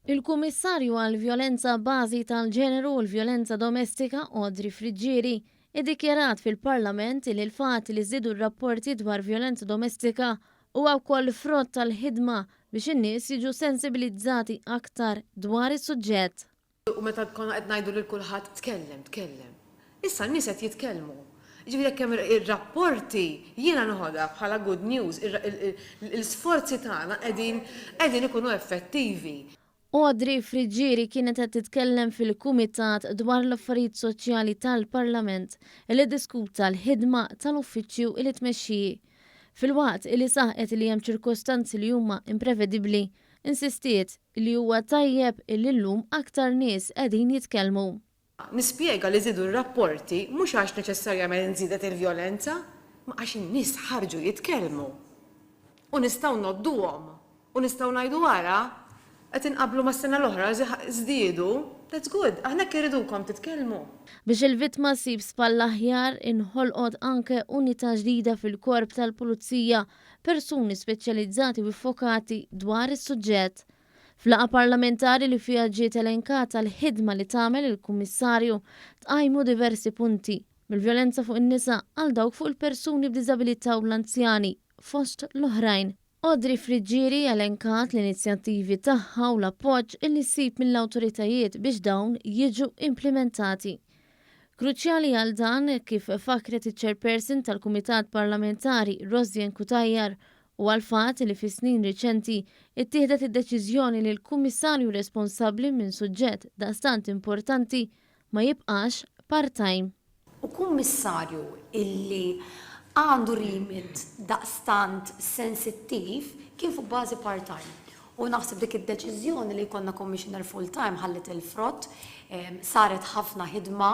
Il-Kummissarju għall-Vjolenza Bażi tal-Ġeneru u l-Vjolenza Domestika Audrey Friġġieri iddikjarat fil-Parlament li l-fatt li żdiedu r-rapporti dwar vjolenza domestika huwa wkoll frott tal-ħidma biex in-nies jiġu sensibilizzati aktar dwar is-suġġett. U meta konna qed ngħidu lil kulħadd tkellem. Issa n-nies qed jitkellmu. Ġifieri kemm ir-rapporti jiena nħodha bħala good news, l-sforzi tagħna qegħdin ikunu effettivi. Audrey Friġġieri kienet qed titkellem fil-Kumitat dwar l-Affarijiet Soċjali tal-Parlament li diskuta l-ħidma tal-uffiċċju li tmexxi. Fil-waqt li saħqet li hemm ċirkostanzi li huma imprevedibbli, insistiet li huwa tajjeb li llum aktar nies qegħdin jitkellmu. Nispjega li żidu r-rapporti mhux għax neċessarjament nżidet il-vjolenza, ma għax in-nies ħarġu jitkellmu. U nistgħu nodduhom, u nistgħu ngħidu wara qed inqablu mas-sena l-oħra żdiedu, that's good, aħna kiridukom titkellmu. Biex il-vittma ssib spalla aħjar inħolqot anke unità ġdida fil-korp tal-Pulizija, persuni speċjalizzati u iffokati dwar is-suġġett. Flaqa parlamentari li fiha ġiet elenkata l-ħidma li tagħmel il-Kummissarju tqajmu diversi punti, mill-vjolenza fuq in-nisa għal dawk fuq il-persuni b'diżabilità u l-anzjani fost l-oħrajn. Audrey Friġġieri elenkat l-inizjattivi tagħha u l-appoġġ li ssib mill-awtoritajiet biex dawn jiġu implementati. Kruċjali għal dan kif fakret iċ-chairperson tal-Kumitat Parlamentari Rożjen Kutajjar u għal fatt li fis-snin riċenti ittieħdet id-deċiżjoni li l-kummissarju responsabbli minn suġġett daqstant importanti ma jibqax part-time. U kummissarju illi għandu rimit daqstant sensittiv kien fuq bażi part-time. U naħseb dik id-deċiżjoni li jkollna commissioner full-time ħallet il-frott, saret ħafna ħidma